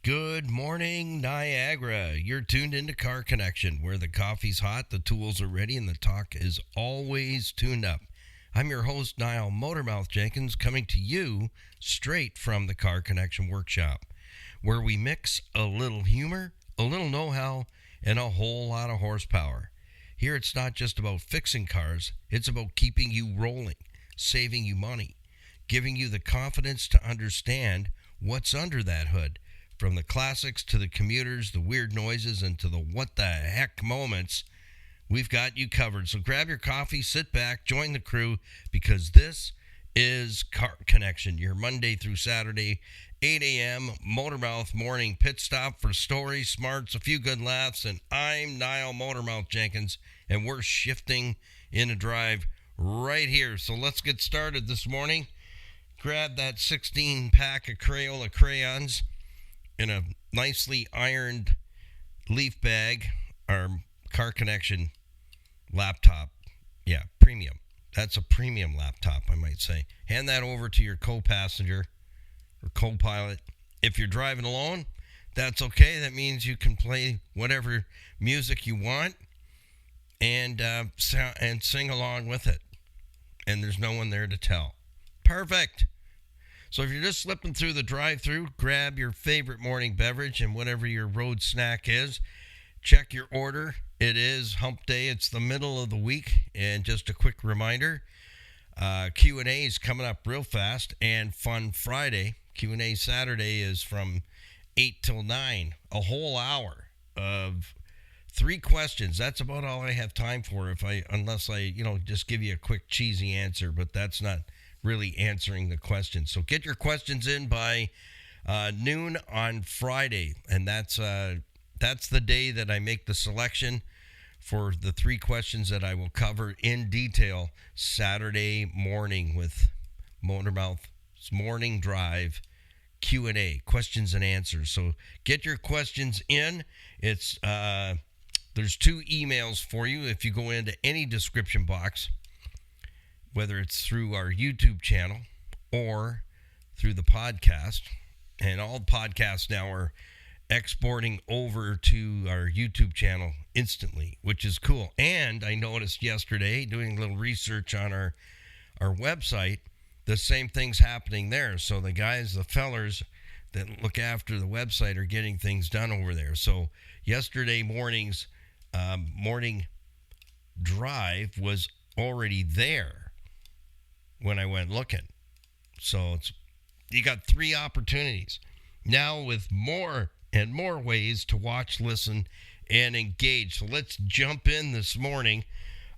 Good morning, Niagara. You're tuned into Car Connection, where the coffee's hot, the tools are ready, and the talk is always tuned up. I'm your host, Niall Motormouth Jenkins, coming to you straight from the Car Connection Workshop, where we mix a little humor, a little know-how, and a whole lot of horsepower. Here it's not just about fixing cars, it's about keeping you rolling, saving you money, giving you the confidence to understand what's under that hood. From the classics to the commuters, the weird noises, and to the what the heck moments, we've got you covered. So grab your coffee, sit back, join the crew, because this is Car Connection, your Monday through Saturday, 8 a.m. Motormouth morning pit stop for stories, smarts, a few good laughs, and I'm Niall Motormouth Jenkins, and we're shifting in a drive right here. So let's get started this morning. Grab that 16-pack of Crayola crayons in a nicely ironed leaf bag, our Car Connection laptop. Yeah, premium. That's a premium laptop, I might say. Hand that over to your co-passenger or co-pilot. If you're driving alone, that's okay. That means you can play whatever music you want and sing along with it. And there's no one there to tell. Perfect. So if you're just slipping through the drive-thru, grab your favorite morning beverage and whatever your road snack is. Check your order. It is hump day. It's the middle of the week. And just a quick reminder, Q&A is coming up real fast, and Fun Friday. Q&A Saturday is from 8 till 9, a whole hour of 3 questions. That's about all I have time for unless I just give you a quick cheesy answer, but that's not really answering the question. So get your questions in by noon on Friday, and that's the day that I make the selection for the 3 questions that I will cover in detail Saturday morning with Motormouth's Morning Drive Q&A, questions and answers. So get your questions in. It's there's 2 emails for you if you go into any description box, whether it's through our YouTube channel or through the podcast. And all podcasts now are exporting over to our YouTube channel instantly, which is cool. And I noticed yesterday, doing a little research on our website, the same thing's happening there. So the fellers that look after the website are getting things done over there. So yesterday morning's morning drive was already there when I went looking. So you got 3 opportunities now with more and more ways to watch, listen, and engage. So let's jump in this morning.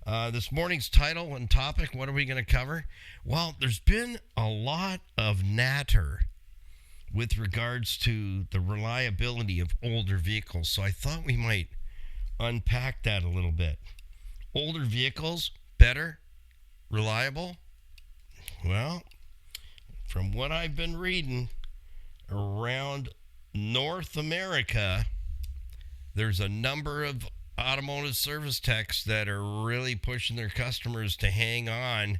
This morning's title and topic, what are we going to cover? Well, there's been a lot of natter with regards to the reliability of older vehicles. So I thought we might unpack that a little bit. Older vehicles, better, reliable? Well, from what I've been reading around North America, there's a number of automotive service techs that are really pushing their customers to hang on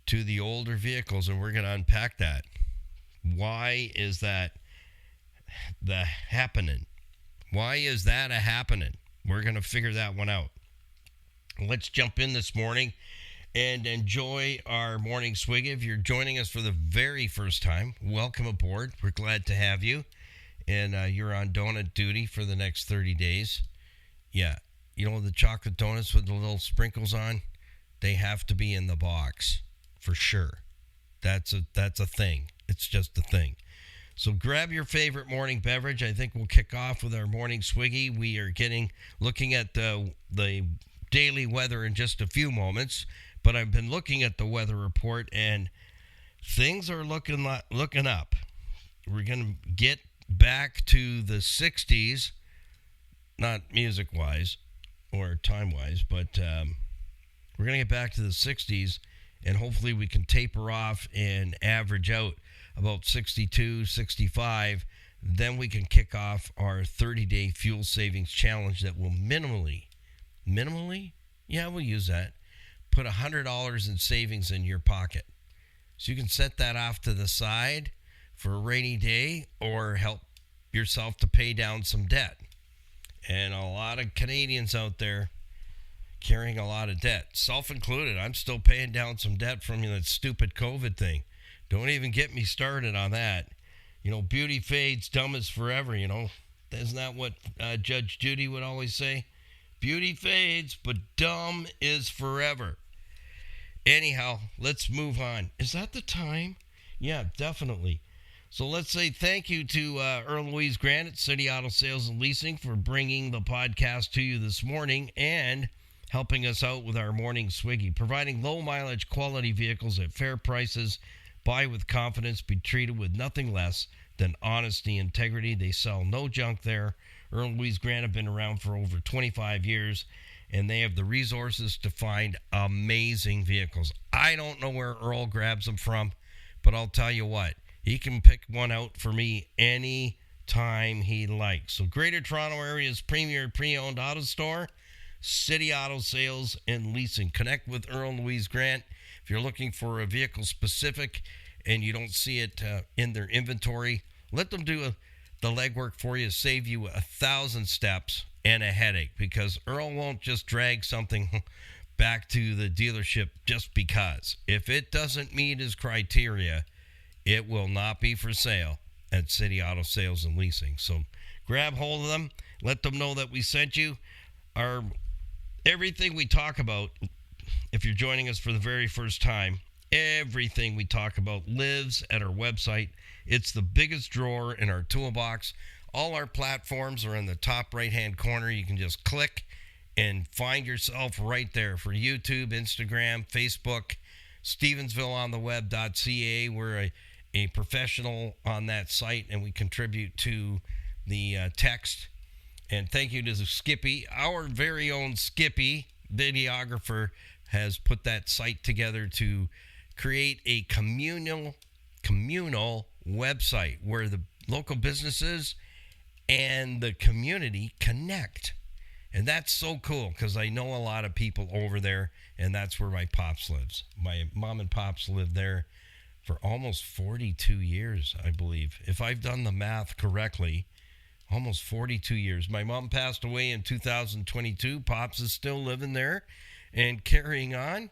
to the older vehicles, and we're going to unpack that. Why is that happening? Why is that happening? We're going to figure that one out. Let's jump in this morning and enjoy our morning swig. If you're joining us for the very first time, welcome aboard. We're glad to have you. And you're on donut duty for the next 30 days. Yeah, the chocolate donuts with the little sprinkles on, they have to be in the box for sure. That's a thing. It's just a thing. So grab your favorite morning beverage. I think we'll kick off with our morning swiggy. We are looking at the daily weather in just a few moments. But I've been looking at the weather report, and things are looking up. We're going to get back to the 60s, not music-wise or time-wise, but we're going to get back to the 60s, and hopefully we can taper off and average out about 62, 65. Then we can kick off our 30-day fuel savings challenge that will minimally, yeah, we'll use that, put $100 in savings in your pocket. So you can set that off to the side for a rainy day or help yourself to pay down some debt. And a lot of Canadians out there carrying a lot of debt, self-included. I'm still paying down some debt from that stupid COVID thing. Don't even get me started on that. Beauty fades, dumb is forever, Isn't that what Judge Judy would always say? Beauty fades, but dumb is forever. Anyhow, let's move on. Is that the time? Yeah, definitely. So let's say thank you to Earl Louise Grant at City Auto Sales and Leasing for bringing the podcast to you this morning and helping us out with our morning swiggy, providing low mileage quality vehicles at fair prices. Buy with confidence, be treated with nothing less than honesty, integrity. They sell no junk there. Earl Louise Grant have been around for over 25 years, and they have the resources to find amazing vehicles. I don't know where Earl grabs them from, but I'll tell you what, he can pick one out for me any time he likes. So Greater Toronto Area's premier pre-owned auto store, City Auto Sales and Leasing. Connect with Earl Louise Grant. If you're looking for a vehicle specific and you don't see it in their inventory, let them do the legwork for you, save you 1,000 steps and a headache, because Earl won't just drag something back to the dealership just because. If it doesn't meet his criteria, it will not be for sale at City Auto Sales and Leasing. So grab hold of them, let them know that we sent you. Everything we talk about, if you're joining us for the very first time, everything we talk about lives at our website. It's the biggest drawer in our toolbox. All our platforms are in the top right-hand corner. You can just click and find yourself right there for YouTube, Instagram, Facebook, Stevensvilleontheweb.ca. We're a professional on that site, and we contribute to the text. And thank you to Skippy, our very own Skippy, videographer, has put that site together to create a communal website where the local businesses and the community connect. And that's so cool, because I know a lot of people over there, and that's where my pops lives. My mom and pops lived there for almost 42 years, I believe. If I've done the math correctly, almost 42 years. My mom passed away in 2022. Pops is still living there and carrying on.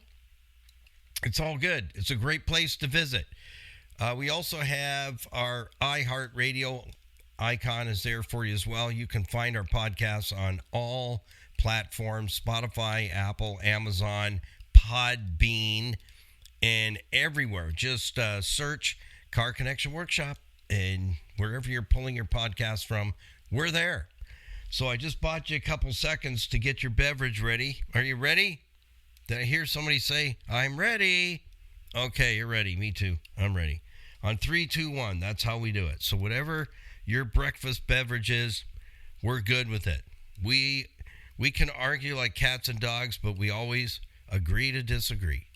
It's all good. It's a great place to visit. We also have our iHeartRadio icon is there for you as well. You can find our podcasts on all platforms, Spotify, Apple, Amazon, Podbean, and everywhere. Just search Car Connection Workshop, and wherever you're pulling your podcast from, we're there. So I just bought you a couple seconds to get your beverage ready. Are you ready? Did I hear somebody say, I'm ready? Okay, you're ready. Me too. I'm ready. On 3, 2, 1, that's how we do it. So whatever your breakfast beverage is, we're good with it. We can argue like cats and dogs, but we always agree to disagree.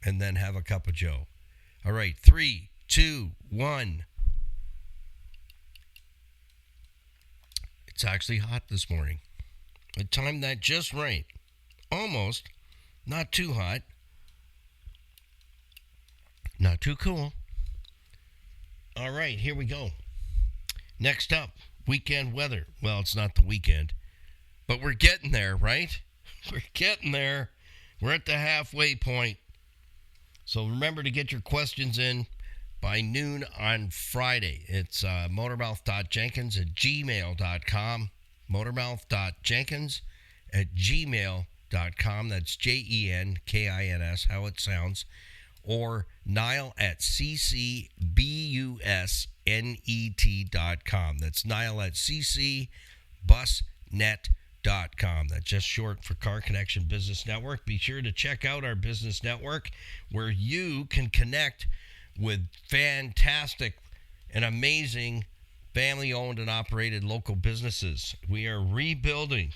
And then have a cup of Joe. All right, 3, 2, 1. It's actually hot this morning. I timed that just right. Almost. Not too hot. Not too cool. All right, here we go. Next up, weekend weather. Well, it's not the weekend, but we're getting there, right? We're getting there. We're at the halfway point. So remember to get your questions in by noon on Friday. It's motormouth.jenkins@gmail.com. motormouth.jenkins@gmail.com. That's JENKINS, how it sounds. Or Niall@ccbusnet.com. That's Niall@ccbusnet.com. That's just short for Car Connection Business Network. Be sure to check out our business network where you can connect with fantastic and amazing family-owned and operated local businesses. We are rebuilding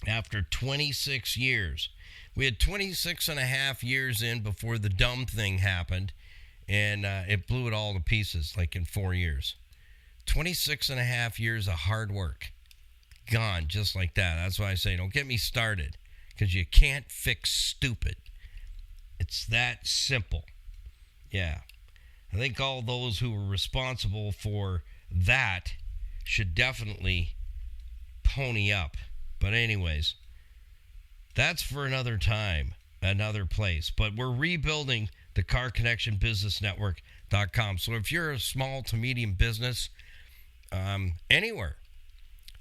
after 26 years. We had 26 and a half years in before the dumb thing happened, and it blew it all to pieces like in 4 years. 26 and a half years of hard work. Gone just like that. That's why I say don't get me started, because you can't fix stupid. It's that simple. Yeah. I think all those who were responsible for that should definitely pony up. But anyways, that's for another time, another place. But we're rebuilding the Car Connection Business Network.com. So if you're a small to medium business, anywhere,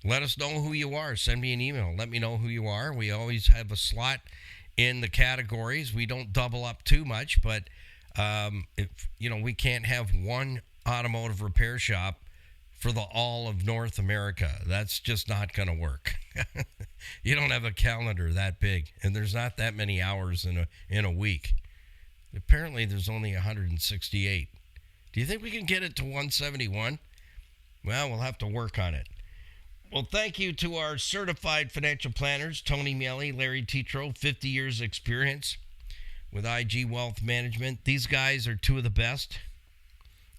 let us know who you are. Send me an email. Let me know who you are. We always have a slot in the categories. We don't double up too much, but if we can't have one automotive repair shop for the all of North America. That's just not going to work. You don't have a calendar that big, and there's not that many hours in a week. Apparently, there's only 168. Do you think we can get it to 171? Well, we'll have to work on it. Well, thank you to our certified financial planners, Tony Miele, Larry Tetro, 50 years experience with IG Wealth Management. These guys are two of the best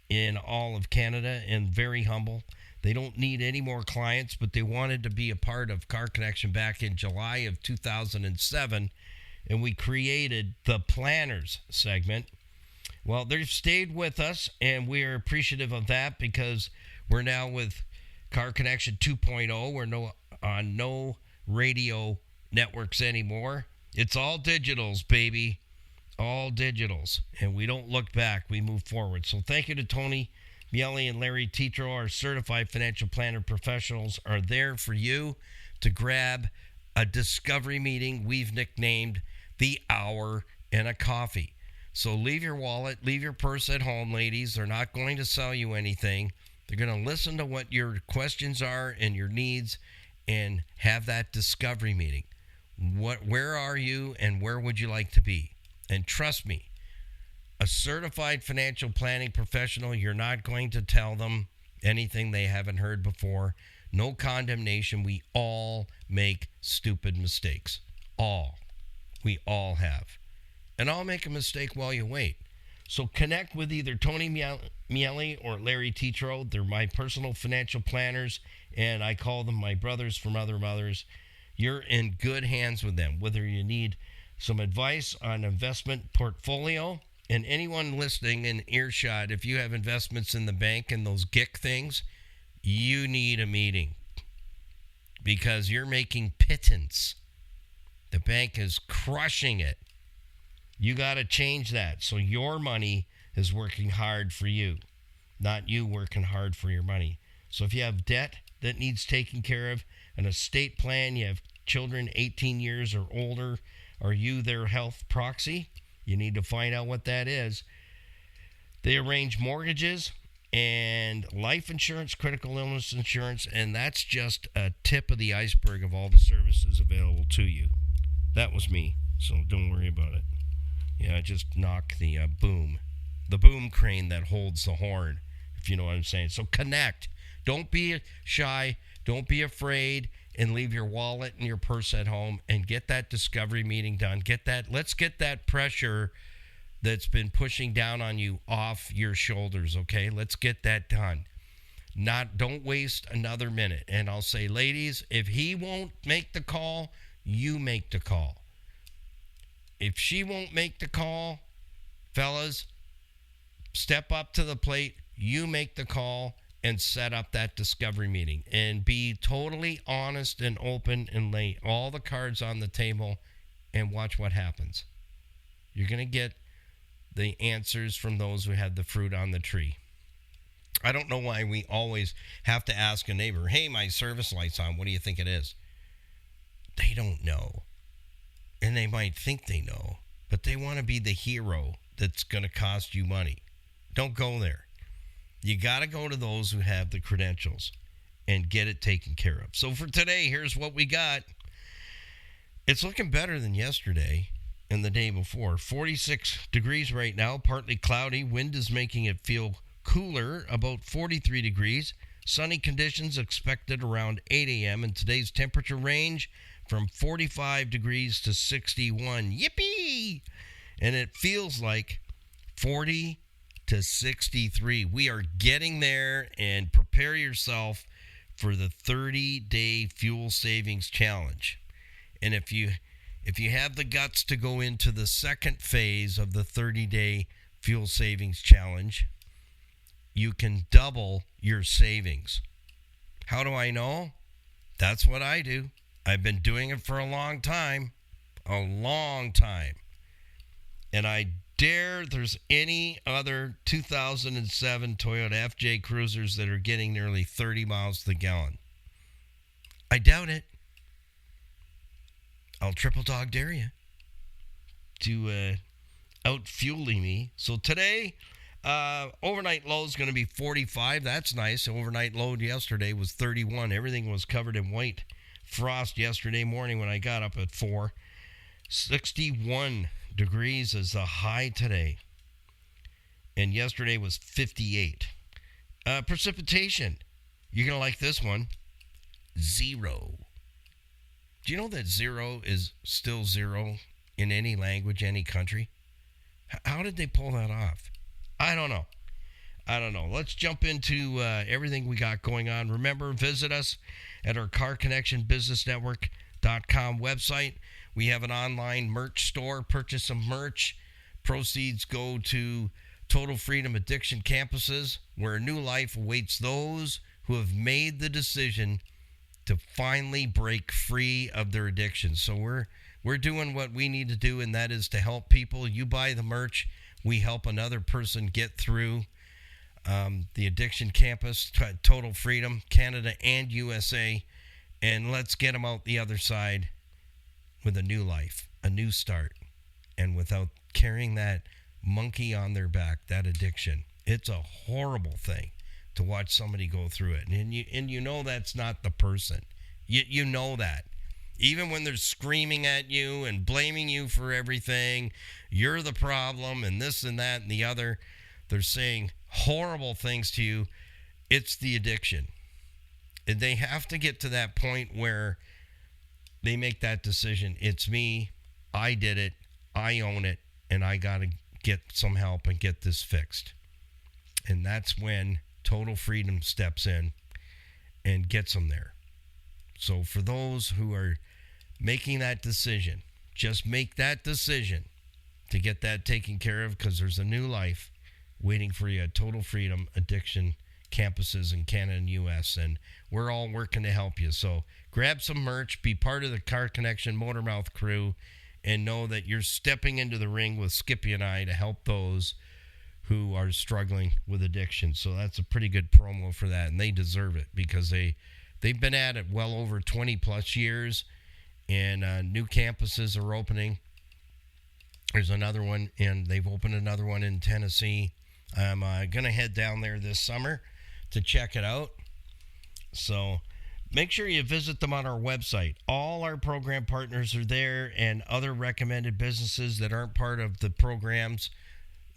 in all of Canada and very humble. They don't need any more clients, but they wanted to be a part of Car Connection back in July of 2007, and we created the Planners segment. Well, they've stayed with us, and we are appreciative of that because we're now with Car Connection 2.0. We're on no radio networks anymore. It's all digitals, baby. All digitals. And we don't look back. We move forward. So thank you to Tony Miele and Larry Tetro. Our certified financial planner professionals are there for you to grab a discovery meeting we've nicknamed the Hour and a Coffee. So leave your wallet, leave your purse at home, ladies. They're not going to sell you anything. They're going to listen to what your questions are and your needs and have that discovery meeting. Where are you and where would you like to be? And trust me, a certified financial planning professional, you're not going to tell them anything they haven't heard before. No condemnation. We all make stupid mistakes. We all have. And I'll make a mistake while you wait. So connect with either Tony Miele or Larry Tetro. They're my personal financial planners, and I call them my brothers from other mothers. You're in good hands with them, whether you need some advice on investment portfolio. And anyone listening in earshot, if you have investments in the bank and those GIC things, you need a meeting because you're making pittance. The bank is crushing it. You got to change that so your money is working hard for you, not you working hard for your money. So if you have debt that needs taken care of, an estate plan, you have children 18 years or older, are you their health proxy? You need to find out what that is. They arrange mortgages and life insurance, critical illness insurance, and that's just a tip of the iceberg of all the services available to you. That was me, so don't worry about it. Yeah, just knock the boom crane that holds the horn, if you know what I'm saying. So connect. Don't be shy. Don't be afraid, and leave your wallet and your purse at home and get that discovery meeting done. Let's get that pressure that's been pushing down on you off your shoulders, okay? Let's get that done. Don't waste another minute. And I'll say, ladies, if he won't make the call, you make the call. If she won't make the call, fellas, step up to the plate. You make the call and set up that discovery meeting. And be totally honest and open and lay all the cards on the table and watch what happens. You're going to get the answers from those who had the fruit on the tree. I don't know why we always have to ask a neighbor, hey, my service light's on. What do you think it is? They don't know. And they might think they know, but they want to be the hero that's going to cost you money. Don't go there. You got to go to those who have the credentials and get it taken care of. So for today, here's what we got. It's looking better than yesterday and the day before. 46 degrees right now, partly cloudy. Wind is making it feel cooler, about 43 degrees. Sunny conditions expected around 8 a.m. And today's temperature range from 45 degrees to 61. Yippee! And it feels like 40 to 63. We are getting there, and prepare yourself for the 30-day fuel savings challenge. And if you have the guts to go into the second phase of the 30-day fuel savings challenge, you can double your savings. How do I know? That's what I do. I've been doing it for a long time. And I dare there's any other 2007 Toyota FJ Cruisers that are getting nearly 30 miles to the gallon. I doubt it. I'll triple dog dare you to out fueling me. So today, overnight low is going to be 45. That's nice. Overnight low yesterday was 31. Everything was covered in white frost yesterday morning when I got up at 4. 61 degrees is the high today. And yesterday was 58. Precipitation. You're going to like this one. 0. Do you know that 0 is still 0 in any language, any country? How did they pull that off? I don't know. Let's jump into everything we got going on. Remember, visit us at our carconnectionbusinessnetwork.com website. We have an online merch store. Purchase some merch. Proceeds go to Total Freedom Addiction Campuses, where a new life awaits those who have made the decision to finally break free of their addiction. So we're doing what we need to do, and that is to help people. You buy the merch, we help another person get through the addiction campus, Total Freedom, Canada and USA, and let's get them out the other side with a new life, a new start, and without carrying that monkey on their back, that addiction. It's a horrible thing to watch somebody go through it, and you know that's not the person. You know that. Even when they're screaming at you and blaming you for everything, you're the problem and this and that and the other, they're saying horrible things to you. It's the addiction. And they have to get to that point where they make that decision. It's me. I did it. I own it. And I got to get some help and get this fixed. And that's when Total Freedom steps in and gets them there. So for those who are making that decision, just make that decision to get that taken care of, because there's a new life waiting for you at Total Freedom Addiction Campuses in Canada and US, and we're all working to help you. So grab some merch, be part of the Car Connection Motormouth crew, and know that you're stepping into the ring with Skippy and I to help those who are struggling with addiction. So that's a pretty good promo for that, and they deserve it because they've been at it well over 20 plus years, and new campuses are opening. There's another one, and they've opened another one in Tennessee. I'm going to head down there this summer to check it out. So make sure you visit them on our website. All our program partners are there, and other recommended businesses that aren't part of the programs,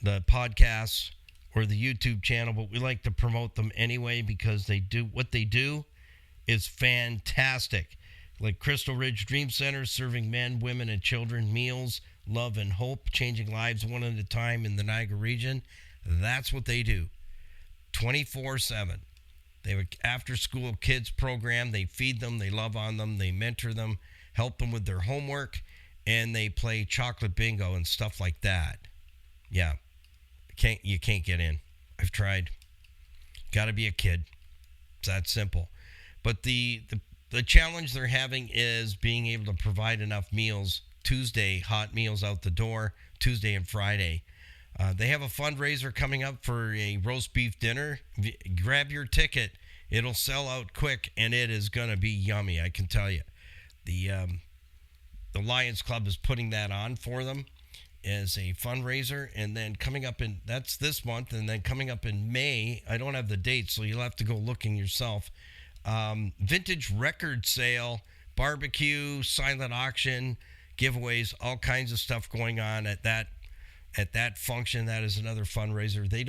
the podcasts, or the YouTube channel, but we like to promote them anyway because what they do is fantastic. Like Crystal Ridge Dream Center, serving men, women, and children meals, love, and hope, changing lives one at a time in the Niagara region. That's what they do 24/7. They have an after-school kids program. They feed them, they love on them, they mentor them, help them with their homework, and they play chocolate bingo and stuff like that. Yeah, you can't get in. I've tried. Got to be a kid. It's that simple. But the challenge they're having is being able to provide enough meals. Tuesday, hot meals out the door, Tuesday and Friday. They have a fundraiser coming up for a roast beef dinner. Grab your ticket. It'll sell out quick, and it is going to be yummy, I can tell you. The Lions Club is putting that on for them as a fundraiser, and then coming up that's this month, and then coming up in May, I don't have the date, so you'll have to go looking yourself. Vintage record sale, barbecue, silent auction, giveaways, all kinds of stuff going on at that function. That is another fundraiser. They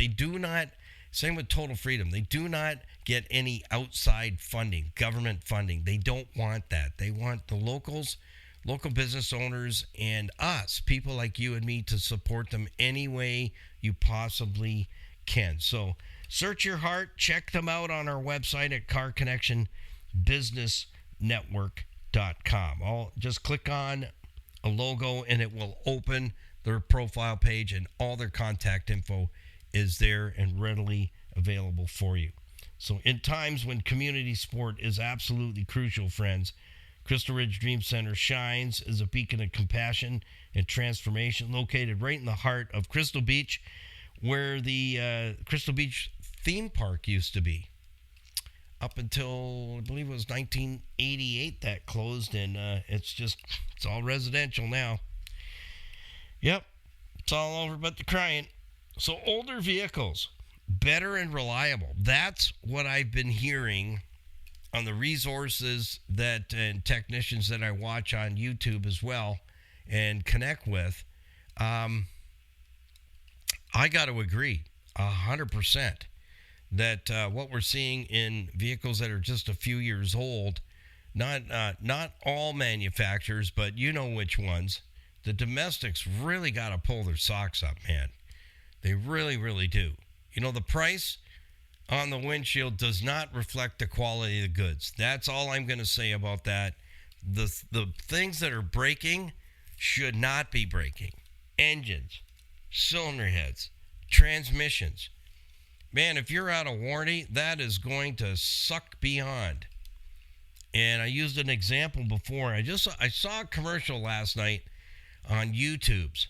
do not, same with Total Freedom, they do not get any outside funding, government funding. They don't want that. They want the local business owners and us, people like you and me, to support them any way you possibly can. So search your heart, check them out on our website at carconnectionbusinessnetwork.com. Just click on a logo and it will open their profile page, and all their contact info is there and readily available for you. So in times when community support is absolutely crucial, friends, Crystal Ridge Dream Center shines as a beacon of compassion and transformation, located right in the heart of Crystal Beach, where the Crystal Beach theme park used to be. Up until, I believe it was 1988 that closed, and it's all residential now. Yep, it's all over but the crying. So older vehicles, better and reliable. That's what I've been hearing on the resources and technicians that I watch on YouTube as well and connect with. I got to agree 100% that what we're seeing in vehicles that are just a few years old, not all manufacturers, but you know which ones, the domestics really got to pull their socks up, man. They really, really do. You know, the price on the windshield does not reflect the quality of the goods. That's all I'm going to say about that. The things that are breaking should not be breaking. Engines, cylinder heads, transmissions. Man, if you're out of warranty, that is going to suck beyond. And I used an example before. I saw a commercial last night on YouTube's.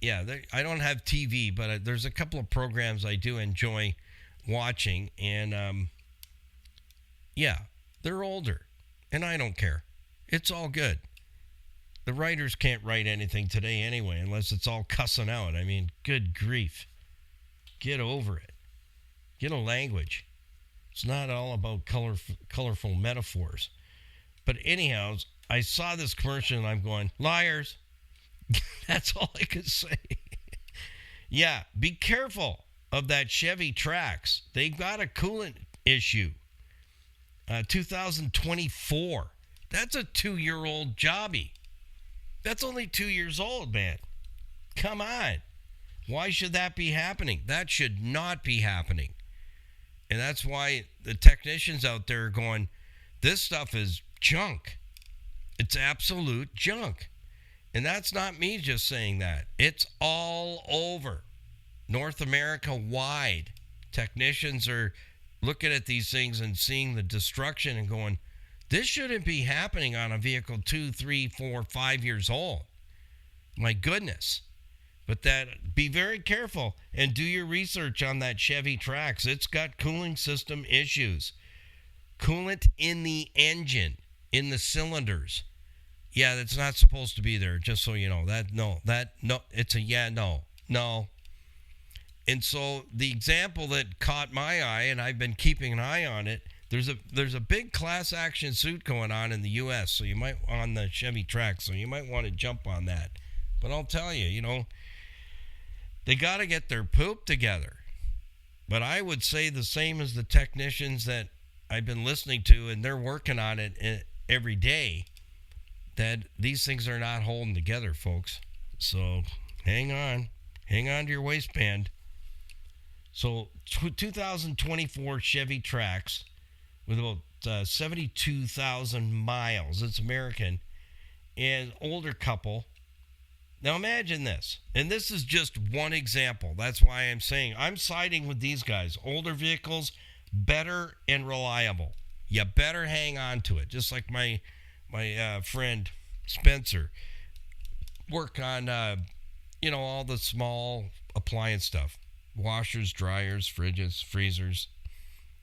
Yeah, I don't have TV, but there's a couple of programs I do enjoy watching, and yeah, they're older, and I don't care. It's all good. The writers can't write anything today anyway, unless it's all cussing out. I mean, good grief. Get over it. Get a language. It's not all about colorful metaphors. But anyhow, I saw this commercial, and I'm going, liars. That's all I could say. Yeah, be careful of that Chevy Trax. They got a coolant issue. 2024. That's a 2-year-old jobby. That's only 2 years old, man. Come on. Why should that be happening? That should not be happening. And that's why the technicians out there are going, this stuff is junk. It's absolute junk. And that's not me just saying that. It's all over. North America wide. Technicians are looking at these things and seeing the destruction and going, this shouldn't be happening on a vehicle 2, 3, 4, 5 years old. My goodness. But be very careful and do your research on that Chevy Trax. It's got cooling system issues. Coolant in the engine, in the cylinders. Yeah, that's not supposed to be there, just so you know. It's a no. And so the example that caught my eye, and I've been keeping an eye on it, there's a big class action suit going on in the U.S., so you might, on the Chevy Trax, so you might want to jump on that. But I'll tell you, they got to get their poop together. But I would say the same as the technicians that I've been listening to, and they're working on it every day, that these things are not holding together, folks. So hang on to your waistband. So 2024 Chevy Trax with about 72,000 miles. It's American and older couple. Now imagine this, and this is just one example. That's why I'm saying I'm siding with these guys. Older vehicles, better and reliable. You better hang on to it. Just like my friend Spencer work on all the small appliance stuff, washers, dryers, fridges, freezers,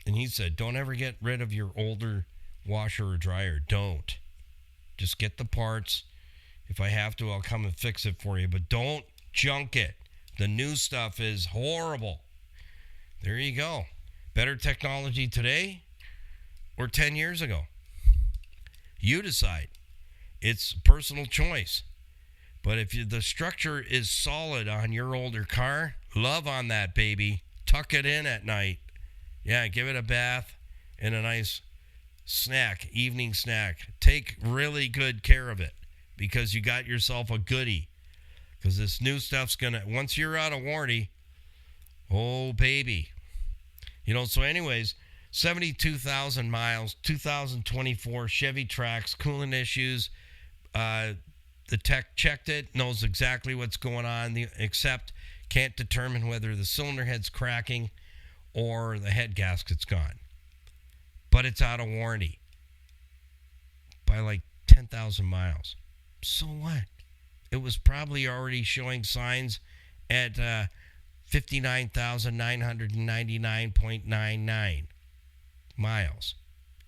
and he said don't ever get rid of your older washer or dryer. Don't. Just get the parts. If I have to, I'll come and fix it for you, but don't junk it. The new stuff is horrible. There you go. Better technology today or 10 years ago? You decide. It's personal choice. But if the structure is solid on your older car, love on that baby. Tuck it in at night. Yeah, give it a bath and a nice snack, evening snack. Take really good care of it because you got yourself a goodie. Because this new stuff's once you're out of warranty, oh baby. So anyways, 72,000 miles, 2024 Chevy Trax, coolant issues. The tech checked it, knows exactly what's going on, except can't determine whether the cylinder head's cracking or the head gasket's gone. But it's out of warranty by like 10,000 miles. So what? It was probably already showing signs at 59,999.99 miles.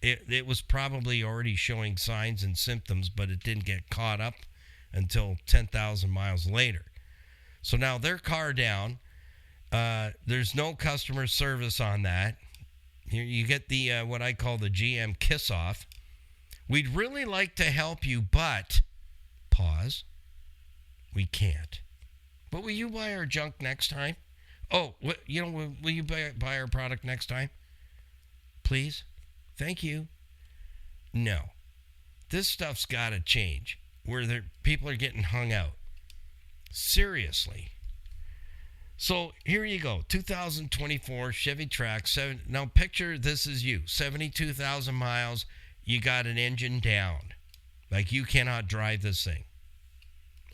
It was probably already showing signs and symptoms, but it didn't get caught up until 10,000 miles later. So now their car down. There's no customer service on that. You get the what I call the GM kiss off. We'd really like to help you, but pause. We can't. But will you buy our junk next time? Oh, will you buy our product next time? Please? Thank you. No. This stuff's got to change where people are getting hung out. Seriously. So here you go. 2024 Chevy Trax. Now picture this is you. 72,000 miles. You got an engine down. Like you cannot drive this thing.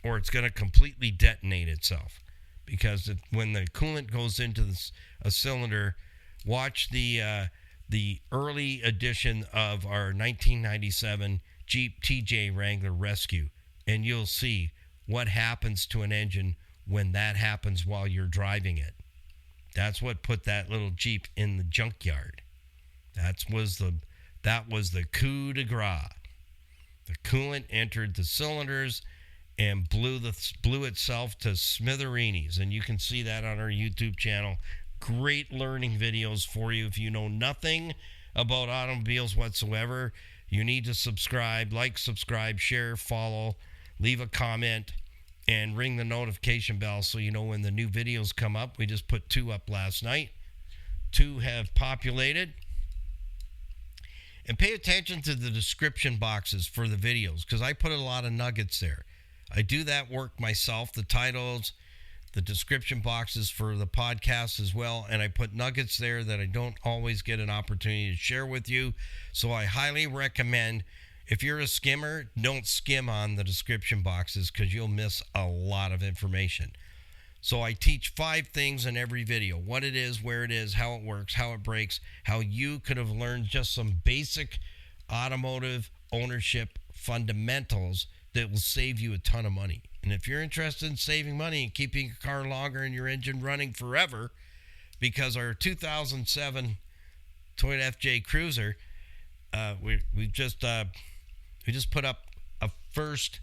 Or it's going to completely detonate itself. Because when the coolant goes into a cylinder, watch the early edition of our 1997 Jeep TJ Wrangler Rescue, and you'll see what happens to an engine when that happens while you're driving it. That's what put that little Jeep in the junkyard. That was the coup de grace. The coolant entered the cylinders and blew itself to smithereens, and you can see that on our YouTube channel. Great learning videos for you. If you know nothing about automobiles whatsoever, you need to subscribe, subscribe, share, follow, leave a comment, and ring the notification bell so you know when the new videos come up. We just put 2 up last night. 2 have populated. And pay attention to the description boxes for the videos because I put a lot of nuggets there. I do that work myself, the titles, the description boxes for the podcast as well, and I put nuggets there that I don't always get an opportunity to share with you. So I highly recommend, if you're a skimmer, don't skim on the description boxes because you'll miss a lot of information. So I teach 5 things in every video: what it is, where it is, how it works, how it breaks, how you could have learned just some basic automotive ownership fundamentals that will save you a ton of money. And if you're interested in saving money and keeping your car longer and your engine running forever, because our 2007 Toyota FJ Cruiser, we just put up a first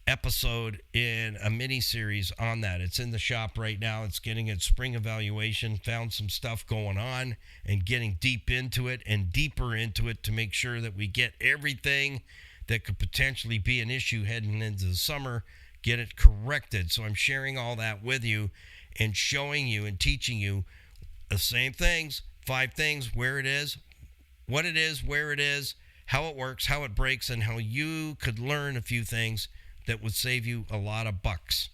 episode in a mini series on that. It's in the shop right now. It's getting its spring evaluation, found some stuff going on and getting deep into it and deeper into it to make sure that we get everything that could potentially be an issue heading into the summer, get it corrected. So I'm sharing all that with you and showing you and teaching you the same things, 5 things: where it is, what it is, where it is, how it works, how it breaks, and how you could learn a few things that would save you a lot of bucks,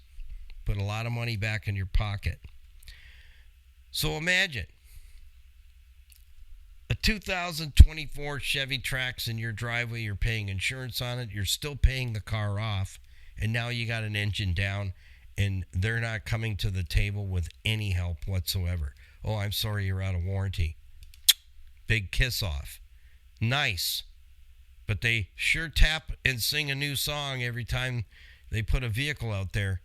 put a lot of money back in your pocket. So imagine a 2024 Chevy Trax in your driveway. You're paying insurance on it. You're still paying the car off. And now you got an engine down and they're not coming to the table with any help whatsoever. Oh, I'm sorry, you're out of warranty. Big kiss off. Nice. But they sure tap and sing a new song every time they put a vehicle out there.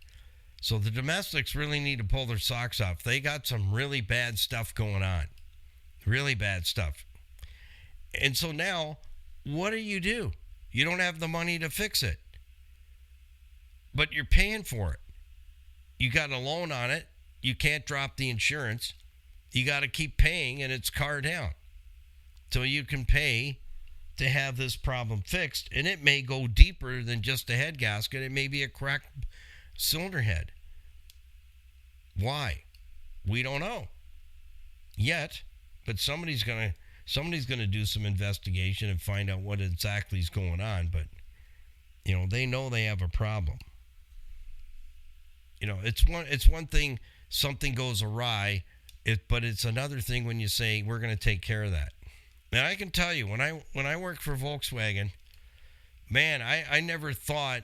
So the domestics really need to pull their socks off. They got some really bad stuff going on. Really bad stuff. And so now, what do? You don't have the money to fix it. But you're paying for it. You got a loan on it. You can't drop the insurance. You got to keep paying, and it's car down. So you can pay to have this problem fixed. And it may go deeper than just a head gasket. It may be a cracked cylinder head. Why? We don't know yet. But somebody's gonna do some investigation and find out what exactly is going on. But they know they have a problem. It's one thing something goes awry, but it's another thing when you say we're going to take care of that. And I can tell you, when I worked for Volkswagen, man, I never thought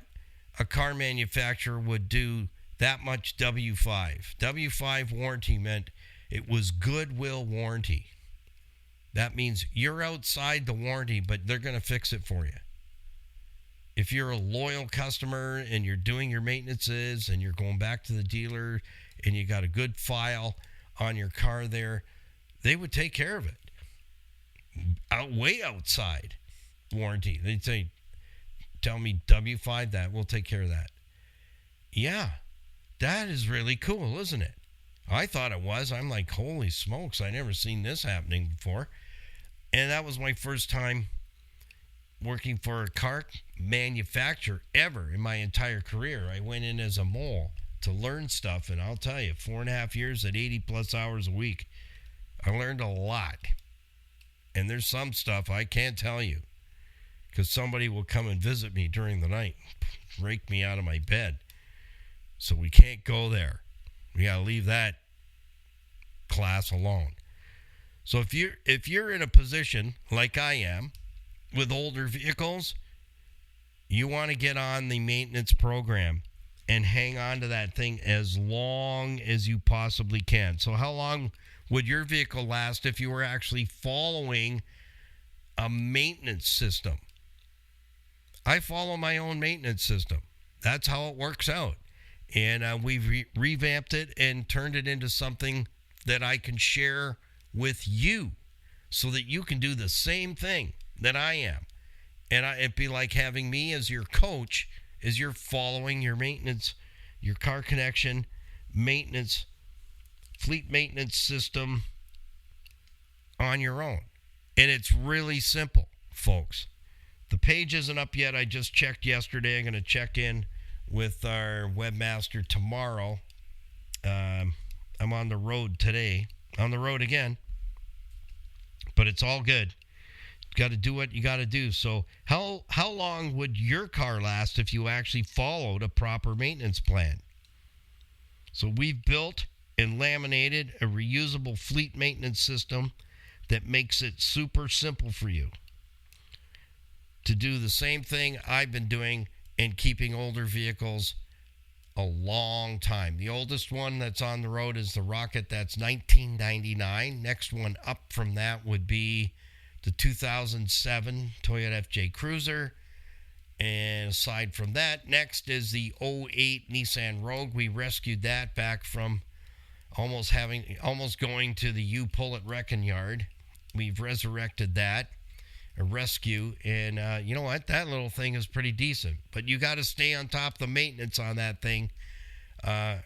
a car manufacturer would do that much W5. W5 warranty meant It was goodwill warranty. That means you're outside the warranty, but they're going to fix it for you. If you're a loyal customer and you're doing your maintenances and you're going back to the dealer and you got a good file on your car there, they would take care of it. Way outside warranty. They'd say, tell me W5 that, we'll take care of that. Yeah, that is really cool, isn't it? I thought it was. I'm like, holy smokes, I never seen this happening before. And that was my first time working for a car manufacturer ever in my entire career. I went in as a mole to learn stuff, and I'll tell you, 4.5 years at 80 plus hours a week, I learned a lot. And there's some stuff I can't tell you because somebody will come and visit me during the night, rake me out of my bed. So we can't go there. We got to leave that class alone. So if you're in a position like I am with older vehicles, you want to get on the maintenance program and hang on to that thing as long as you possibly can. So how long would your vehicle last if you were actually following a maintenance system? I follow my own maintenance system. That's how it works out. And we've revamped it and turned it into something that I can share with you so that you can do the same thing that I am. And it'd be like having me as your coach as you're following your maintenance, your car connection, maintenance, fleet maintenance system on your own. And it's really simple, folks. The page isn't up yet. I just checked yesterday. I'm going to check in with our webmaster tomorrow. I'm on the road today. On the road again. But it's all good. Got to do what you got to do. So how long would your car last if you actually followed a proper maintenance plan? So we've built and laminated a reusable fleet maintenance system that makes it super simple for you to do the same thing I've been doing and keeping older vehicles a long time. The oldest one that's on the road is the Rocket. That's 1999. Next one up from that would be the 2007 Toyota FJ Cruiser. And aside from that, next is the 08 Nissan Rogue. We rescued that back from almost going to the U-Pull-It wrecking yard. We've resurrected that, a rescue, and you know what? That little thing is pretty decent. But you got to stay on top of the maintenance on that thing.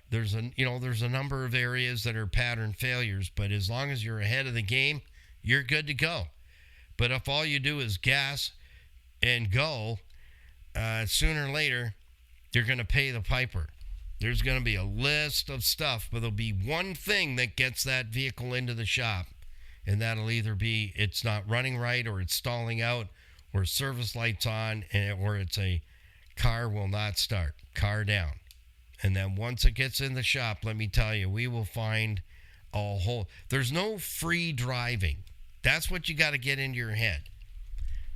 There's a number of areas that are pattern failures, but as long as you're ahead of the game, you're good to go. But if all you do is gas and go, sooner or later, you're going to pay the piper. There's going to be a list of stuff, but there'll be one thing that gets that vehicle into the shop, and that'll either be it's not running right, or it's stalling out, or service lights on, or it's a car will not start, car down. And then once it gets in the shop, let me tell you, we will find a whole... There's no free driving. That's what you got to get into your head.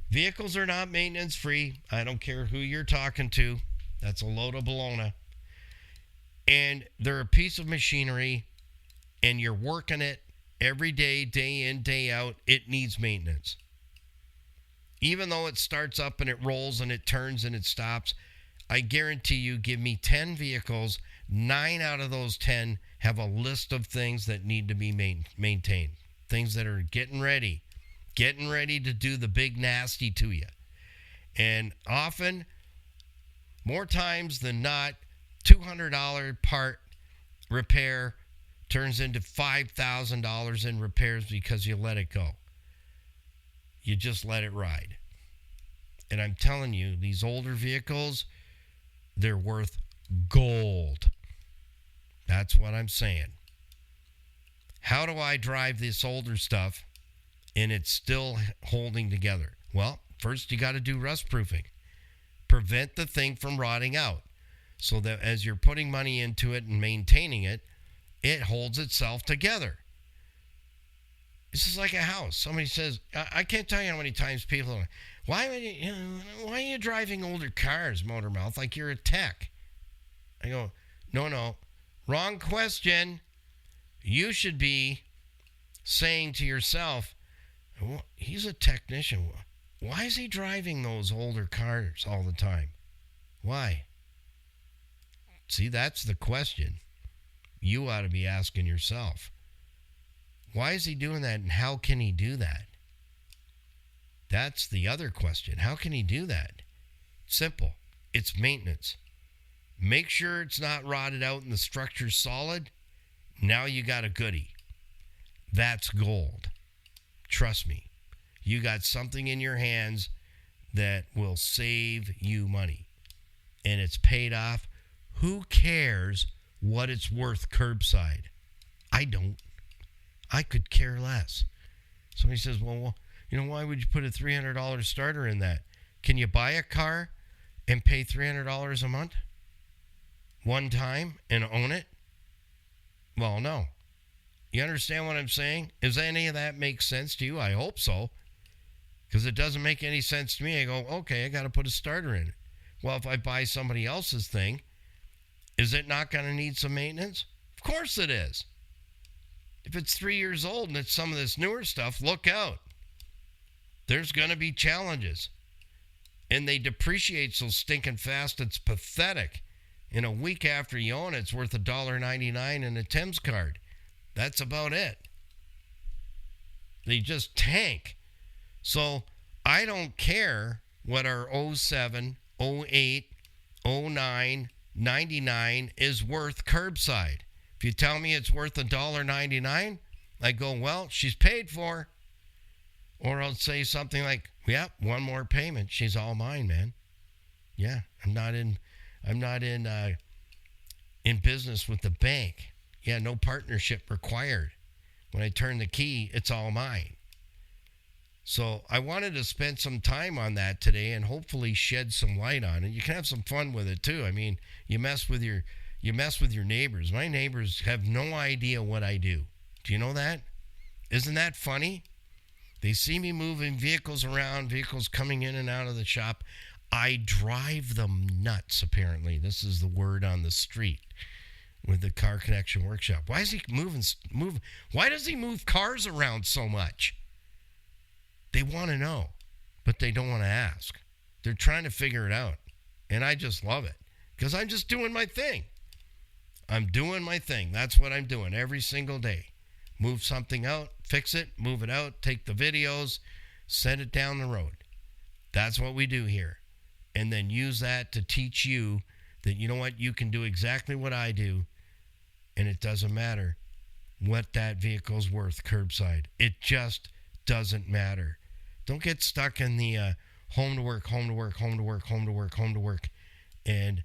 Vehicles are not maintenance free. I don't care who you're talking to. That's a load of bologna. And they're a piece of machinery, and you're working it every day, day in, day out. It needs maintenance. Even though it starts up and it rolls and it turns and it stops, I guarantee you, give me 10 vehicles, 9 out of those 10 have a list of things that need to be maintained. Things that are getting ready to do the big nasty to you. And often, more times than not, $200 part repair turns into $5,000 in repairs because you let it go. You just let it ride. And I'm telling you, these older vehicles, they're worth gold. That's what I'm saying. How do I drive this older stuff and it's still holding together? Well, first you got to do rust proofing. Prevent the thing from rotting out so that as you're putting money into it and maintaining it, it holds itself together. This is like a house. Somebody says, I can't tell you how many times people are, why are you driving older cars, Motormouth, like you're a tech? I go, no, wrong question. You should be saying to yourself, he's a technician. Why is he driving those older cars all the time? Why? See, that's the question you ought to be asking yourself. Why is he doing that, and how can he do that? That's the other question. How can he do that? Simple. It's maintenance. Make sure it's not rotted out and the structure's solid. Now you got a goodie. That's gold. Trust me. You got something in your hands that will save you money. And it's paid off. Who cares what it's worth curbside? I don't. I could care less. Somebody says, well, why would you put a $300 starter in that? Can you buy a car and pay $300 a month? One time and own it? Well, no. You understand what I'm saying? Does any of that make sense to you? I hope so. Because it doesn't make any sense to me. I go, okay, I got to put a starter in it. Well, if I buy somebody else's thing, is it not going to need some maintenance? Of course it is. If it's 3 years old and it's some of this newer stuff, look out. There's going to be challenges. And they depreciate so stinking fast, it's pathetic. In a week after you own it, it's worth $1.99 in a Tim's card. That's about it. They just tank. So I don't care what our 07, 08, 09, 99 is worth curbside. If you tell me it's worth $1.99, I go, well, she's paid for. Or I'll say something like, yeah, one more payment. She's all mine, man. Yeah, I'm not in business with the bank. Yeah, no partnership required. When I turn the key, it's all mine. So I wanted to spend some time on that today and hopefully shed some light on it. You can have some fun with it too. I mean, you mess with your neighbors. My neighbors have no idea what I do. Do you know that? Isn't that funny? They see me moving vehicles around, vehicles coming in and out of the shop. I drive them nuts, apparently. This is the word on the street with the Car Connection Workshop. Why is he Why does he move cars around so much? They want to know, but they don't want to ask. They're trying to figure it out. And I just love it because I'm just doing my thing. I'm doing my thing. That's what I'm doing every single day. Move something out, fix it, move it out, take the videos, send it down the road. That's what we do here. And then use that to teach you that, you know what, you can do exactly what I do, and it doesn't matter what that vehicle's worth curbside. It just doesn't matter. Don't get stuck in the home to work, and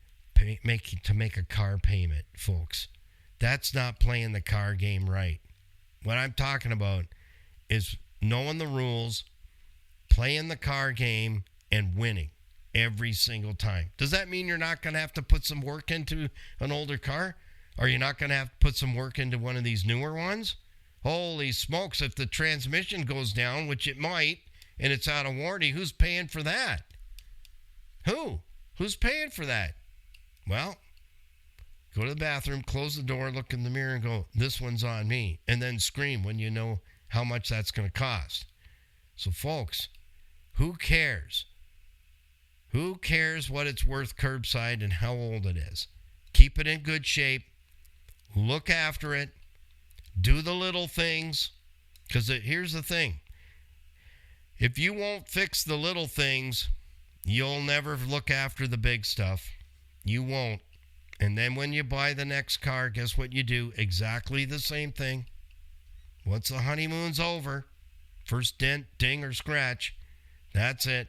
make a car payment, folks. That's not playing the car game right. What I'm talking about is knowing the rules, playing the car game, and winning every single time. Does that mean you're not going to have to put some work into an older car? Are you not going to have to put some work into one of these newer ones? Holy smokes, if the transmission goes down, which it might, and it's out of warranty, who's paying for that? Who's paying for that? Well, go to the bathroom, close the door, look in the mirror and go, this one's on me. And then scream when you know how much that's going to cost. So folks, who cares? Who cares what it's worth curbside and how old it is? Keep it in good shape. Look after it. Do the little things. Because here's the thing. If you won't fix the little things, you'll never look after the big stuff. You won't. And then when you buy the next car, guess what you do? Exactly the same thing. Once the honeymoon's over, first dent, ding, or scratch, that's it.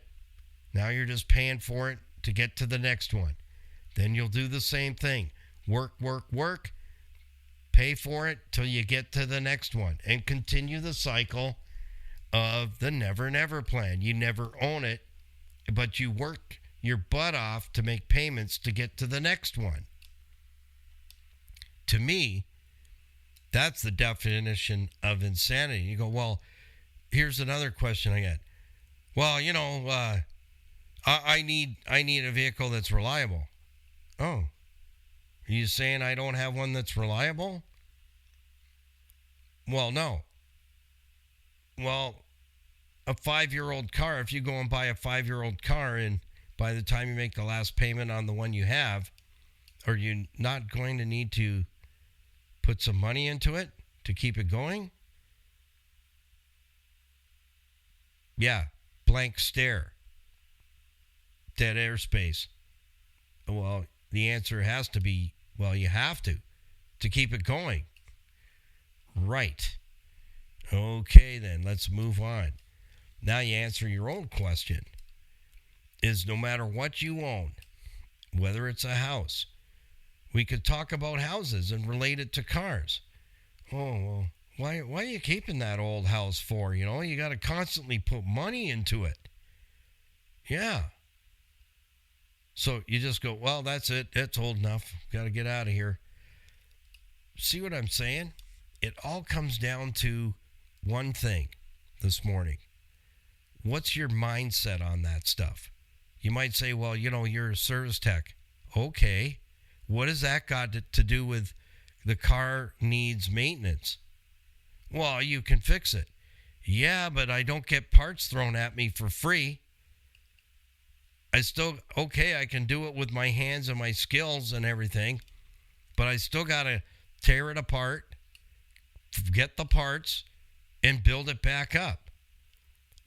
Now you're just paying for it to get to the next one. Then you'll do the same thing. Work, pay for it till you get to the next one. And continue the cycle of the never, never plan. You never own it, but you work your butt off to make payments to get to the next one. To me, that's the definition of insanity. You go, well, here's another question I get. Well, I need a vehicle that's reliable. Oh, are you saying I don't have one that's reliable? Well, no. Well, a 5-year-old car, if you go and buy a 5-year-old car and by the time you make the last payment on the one you have, are you not going to need to put some money into it to keep it going? Yeah, blank stare, dead airspace. Well, the answer has to be, well, you have to keep it going. Right. Okay, then let's move on. Now you answer your own question. Is no matter what you own, whether it's a house, we could talk about houses and relate it to cars. Oh, well, why are you keeping that old house for? You know, you got to constantly put money into it. Yeah. So you just go, well, that's it. It's old enough. Got to get out of here. See what I'm saying? It all comes down to one thing this morning. What's your mindset on that stuff? You might say, well, you know, you're a service tech. Okay. What has that got to do with the car needs maintenance? Well, you can fix it. Yeah, but I don't get parts thrown at me for free. I can do it with my hands and my skills and everything, but I still got to tear it apart, get the parts, and build it back up.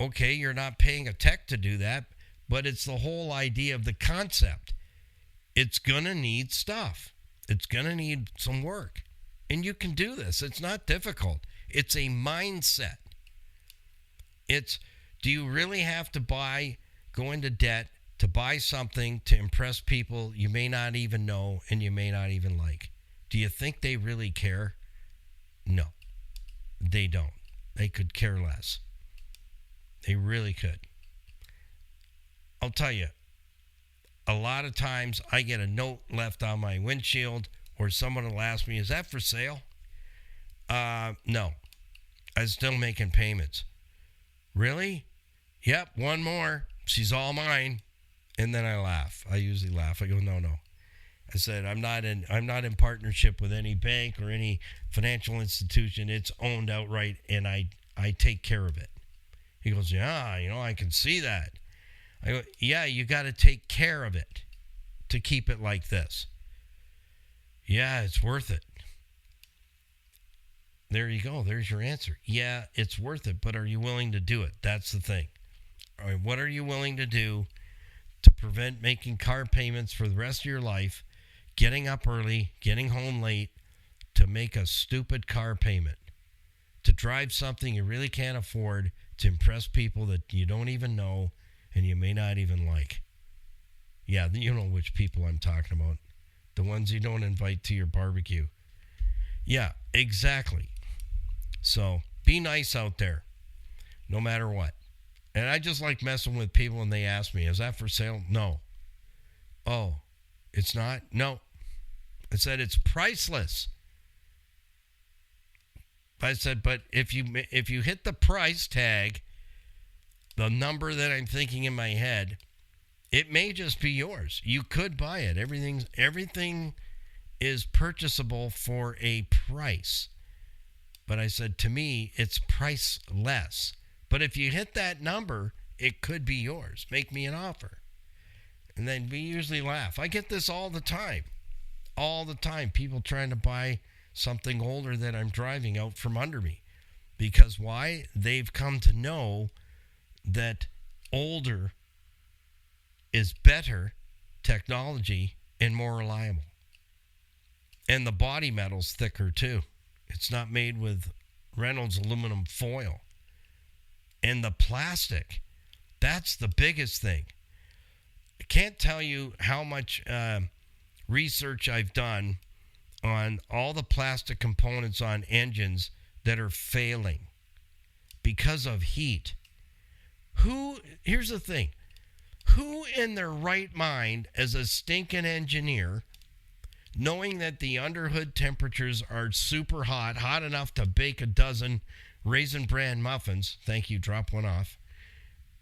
Okay, you're not paying a tech to do that, but it's the whole idea of the concept. It's going to need stuff. It's going to need some work. And you can do this. It's not difficult. It's a mindset. Do you really have to go into debt to buy something to impress people you may not even know and you may not even like? Do you think they really care? No, they don't. They could care less. They really could. I'll tell you, a lot of times I get a note left on my windshield or someone will ask me, is that for sale? No. I'm still making payments. Really? Yep, one more. She's all mine. And then I laugh. I usually laugh. I go, no. I said, I'm not in partnership with any bank or any financial institution. It's owned outright, and I take care of it. He goes, yeah, I can see that. I go, yeah, you got to take care of it to keep it like this. Yeah, it's worth it. There you go. There's your answer. Yeah, it's worth it, but are you willing to do it? That's the thing. All right, what are you willing to do to prevent making car payments for the rest of your life, getting up early, getting home late, to make a stupid car payment, to drive something you really can't afford, to impress people that you don't even know and you may not even like? Yeah, you know which people I'm talking about. The ones you don't invite to your barbecue. Yeah, exactly. So be nice out there, no matter what. And I just like messing with people when they ask me, is that for sale? No. Oh, it's not? No. I said, it's priceless. I said, but if you hit the price tag, the number that I'm thinking in my head, it may just be yours. You could buy it. Everything is purchasable for a price. But I said, to me, it's priceless. But if you hit that number, it could be yours. Make me an offer. And then we usually laugh. I get this all the time. All the time. People trying to buy something older that I'm driving out from under me. Because why? They've come to know that older is better technology and more reliable. And the body metal's thicker too. It's not made with Reynolds aluminum foil. And the plastic, that's the biggest thing. I can't tell you how much research I've done on all the plastic components on engines that are failing because of heat. Here's the thing. Who in their right mind as a stinking engineer, knowing that the underhood temperatures are super hot enough to bake a dozen Raisin Bran muffins, thank you, drop one off.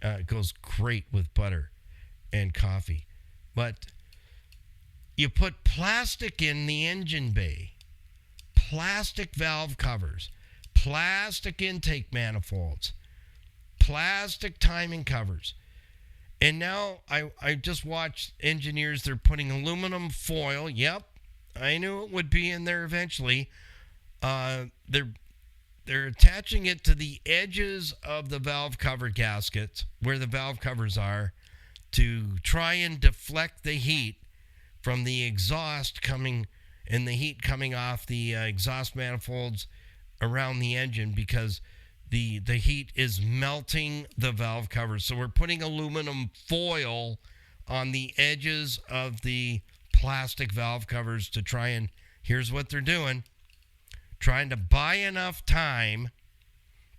It goes great with butter and coffee. But you put plastic in the engine bay, plastic valve covers, plastic intake manifolds, plastic timing covers. And now I just watched engineers, they're putting aluminum foil. Yep, I knew it would be in there eventually. They're attaching it to the edges of the valve cover gaskets where the valve covers are to try and deflect the heat from the exhaust coming and the heat coming off the exhaust manifolds around the engine, because the heat is melting the valve covers. So we're putting aluminum foil on the edges of the plastic valve covers to try and, here's what they're doing, trying to buy enough time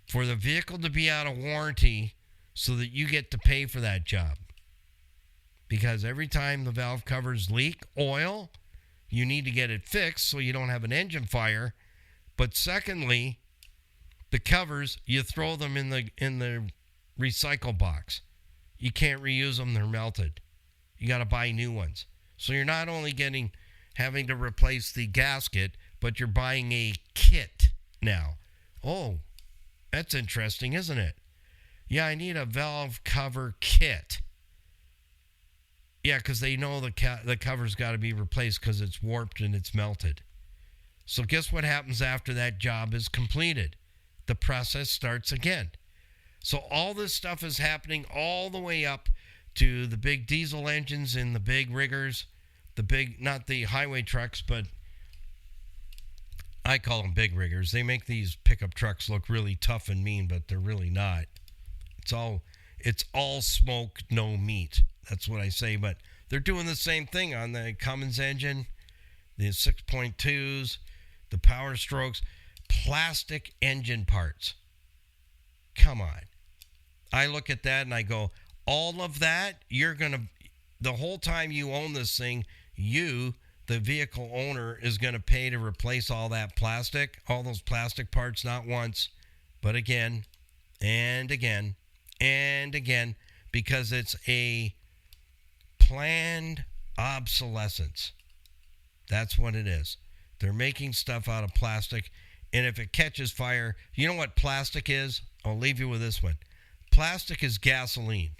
for the vehicle to be out of warranty so that you get to pay for that job. Because every time the valve covers leak oil, you need to get it fixed so you don't have an engine fire. But secondly, the covers, you throw them in the recycle box. You can't reuse them, they're melted. You got to buy new ones. So you're not only having to replace the gasket, but you're buying a kit now. Oh, that's interesting, isn't it? Yeah, I need a valve cover kit. Yeah, because they know the cover's got to be replaced because it's warped and it's melted. So guess what happens after that job is completed? The process starts again. So all this stuff is happening all the way up to the big diesel engines and the big riggers, not the highway trucks, but I call them big riggers. They make these pickup trucks look really tough and mean, but they're really not. It's all smoke, no meat. That's what I say, but they're doing the same thing on the Cummins engine, the 6.2s, the Power Strokes, plastic engine parts. Come on. I look at that and I go, all of that, the whole time you own this thing, the vehicle owner, is going to pay to replace all that plastic, all those plastic parts, not once, but again and again and again, because it's a planned obsolescence. That's what it is. They're making stuff out of plastic, and if it catches fire, you know what plastic is? I'll leave you with this one. Plastic is gasoline.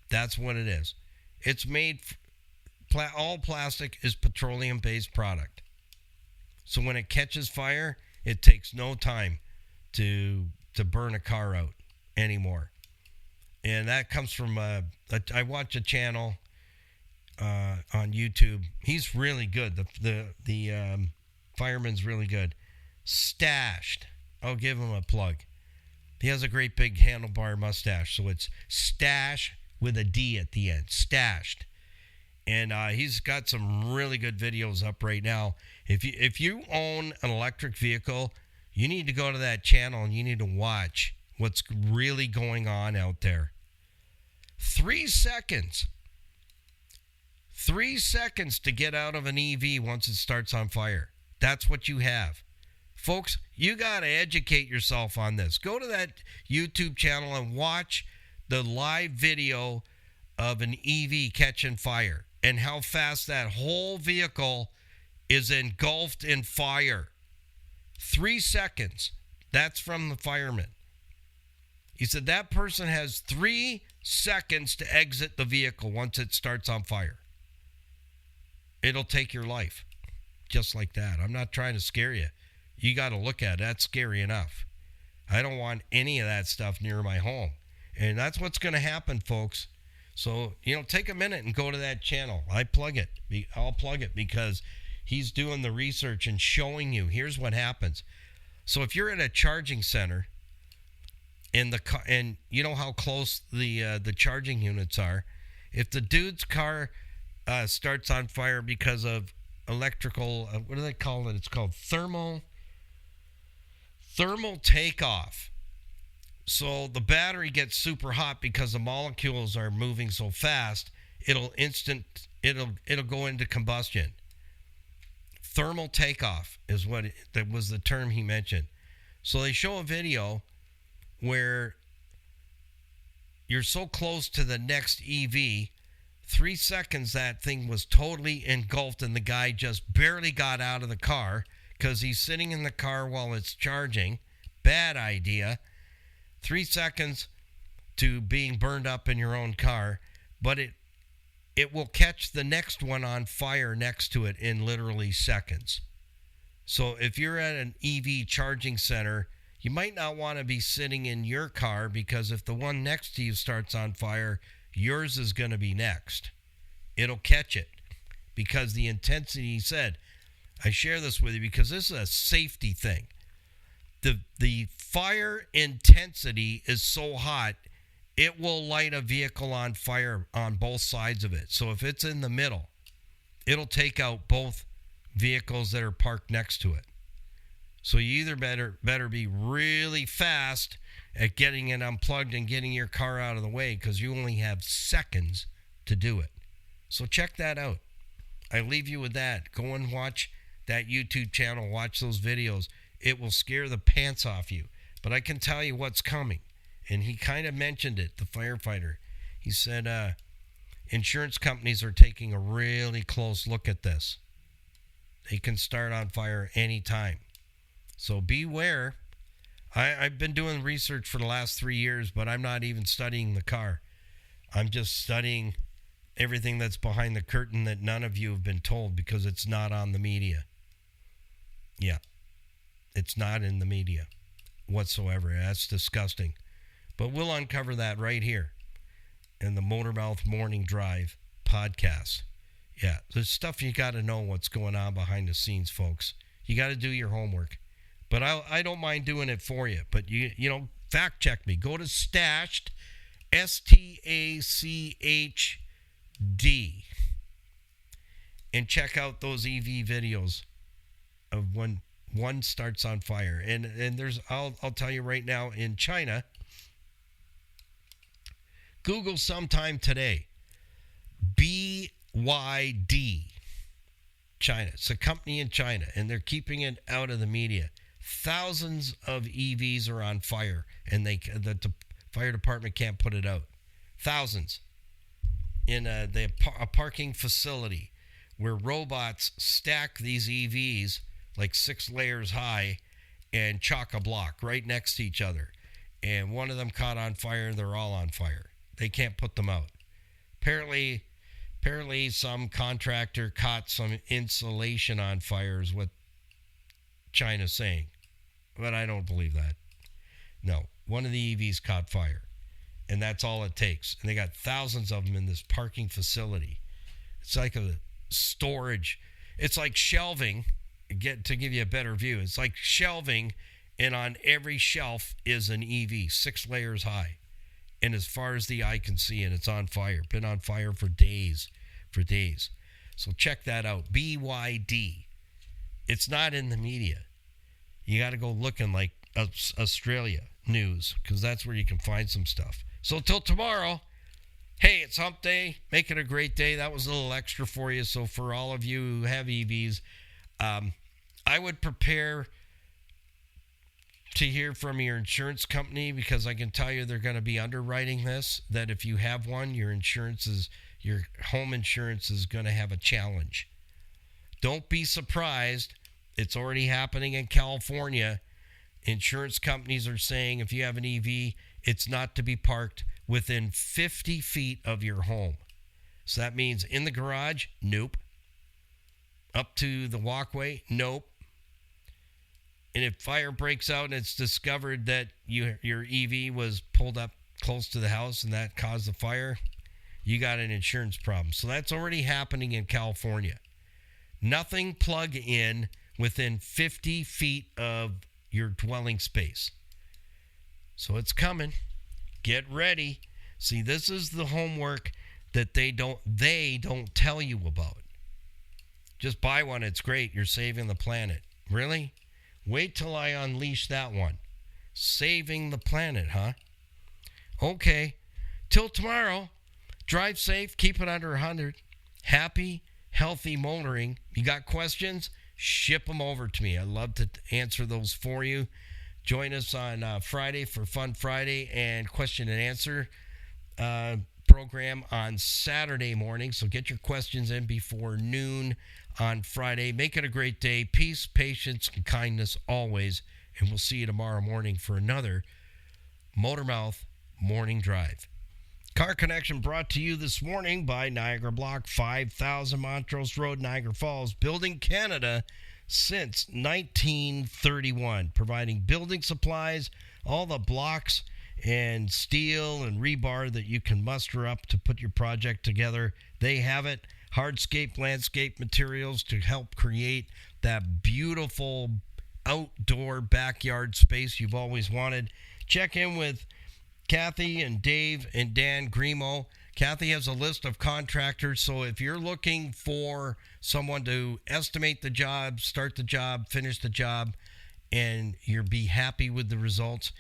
That's what it is. It's made, all plastic is petroleum-based product. So when it catches fire, it takes no time to burn a car out anymore. And that comes from, I watch a channel on YouTube. He's really good. The fireman's really good. Stashed. I'll give him a plug. He has a great big handlebar mustache. So it's Stash with a D at the end. Stashed. And he's got some really good videos up right now. If you own an electric vehicle, you need to go to that channel and you need to watch what's really going on out there. 3 seconds. 3 seconds to get out of an EV once it starts on fire. That's what you have. Folks, you got to educate yourself on this. Go to that YouTube channel and watch the live video of an EV catching fire and how fast that whole vehicle is engulfed in fire. 3 seconds. That's from the fireman. He said that person has 3 seconds to exit the vehicle once it starts on fire. It'll take your life. Just like that. I'm not trying to scare you. You got to look at it. That's scary enough. I don't want any of that stuff near my home. And that's what's going to happen, folks. So, take a minute and go to that channel. I'll plug it because he's doing the research and showing you. Here's what happens. So if you're at a charging center and you know how close the charging units are, if the dude's car starts on fire because of electrical, what do they call it? It's called thermal takeoff. So the battery gets super hot because the molecules are moving so fast. It'll go into combustion. Thermal takeoff is that was the term he mentioned. So they show a video where you're so close to the next EV, 3 seconds that thing was totally engulfed and the guy just barely got out of the car because he's sitting in the car while it's charging, bad idea. 3 seconds to being burned up in your own car, but it will catch the next one on fire next to it in literally seconds. So if you're at an EV charging center, you might not want to be sitting in your car, because if the one next to you starts on fire, yours is going to be next. It'll catch it because the intensity, he said, I share this with you because this is a safety thing. The fire intensity is so hot, it will light a vehicle on fire on both sides of it. So if it's in the middle, it'll take out both vehicles that are parked next to it. So you either better be really fast at getting it unplugged and getting your car out of the way, because you only have seconds to do it. So check that out. I leave you with that. Go and watch that YouTube channel. Watch those videos. It will scare the pants off you. But I can tell you what's coming. And he kind of mentioned it, the firefighter. He said insurance companies are taking a really close look at this. They can start on fire anytime. So beware. I've been doing research for the last 3 years, but I'm not even studying the car. I'm just studying everything that's behind the curtain that none of you have been told, because it's not on the media. Yeah, it's not in the media whatsoever. That's disgusting. But we'll uncover that right here in the Motormouth Morning Drive podcast. Yeah, there's stuff you got to know what's going on behind the scenes, folks. You got to do your homework. But I don't mind doing it for you. But, you know, fact check me. Go to Stashed, STACHD, and check out those EV videos of when one starts on fire. And there's, I'll tell you right now, in China, Google sometime today, BYD, China. It's a company in China, and they're keeping it out of the media. Thousands of EVs are on fire, and the fire department can't put it out. Thousands. In a parking facility where robots stack these EVs like 6 layers high and chock-a-block right next to each other. And one of them caught on fire, they're all on fire. They can't put them out. Apparently some contractor caught some insulation on fire, is what China's saying. But I don't believe that. No, one of the EVs caught fire. And that's all it takes. And they got thousands of them in this parking facility. It's like a storage. It's like shelving. To give you a better view, it's like shelving, and on every shelf is an EV, 6 layers high. And as far as the eye can see, and it's on fire. Been on fire for days. So check that out. BYD. It's not in the media. You got to go looking like Australia news, because that's where you can find some stuff. So till tomorrow, hey, it's hump day. Make it a great day. That was a little extra for you. So for all of you who have EVs, I would prepare to hear from your insurance company, because I can tell you they're going to be underwriting this, that if you have one, your home insurance is going to have a challenge. Don't be surprised. It's already happening in California. Insurance companies are saying if you have an EV, it's not to be parked within 50 feet of your home. So that means in the garage, nope. Up to the walkway, nope. And if fire breaks out and it's discovered that your EV was pulled up close to the house and that caused the fire, you got an insurance problem. So that's already happening in California. Nothing plug in within 50 feet of your dwelling space. So it's coming. Get ready. See, this is the homework that they don't tell you about. Just buy one. It's great. You're saving the planet. Really? Wait till I unleash that one. Saving the planet, huh? Okay. Till tomorrow. Drive safe. Keep it under 100. Happy, healthy motoring. You got questions? Ship them over to me. I'd love to answer those for you. Join us on Friday for Fun Friday and question and answer program on Saturday morning. So get your questions in before noon on Friday. Make it a great day. Peace, patience, and kindness always. And we'll see you tomorrow morning for another Motormouth Morning Drive. Car Connection brought to you this morning by Niagara Block, 5000 Montrose Road, Niagara Falls, building Canada since 1931, providing building supplies, all the blocks and steel and rebar that you can muster up to put your project together. They have it. Hardscape landscape materials to help create that beautiful outdoor backyard space you've always wanted. Check in with Kathy and Dave and Dan Grimo. Kathy has a list of contractors, so if you're looking for someone to estimate the job, start the job, finish the job, and you'll be happy with the results,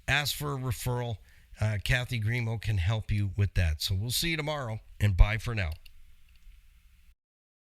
ask for a referral. Kathy Grimo can help you with that. So we'll see you tomorrow, and bye for now.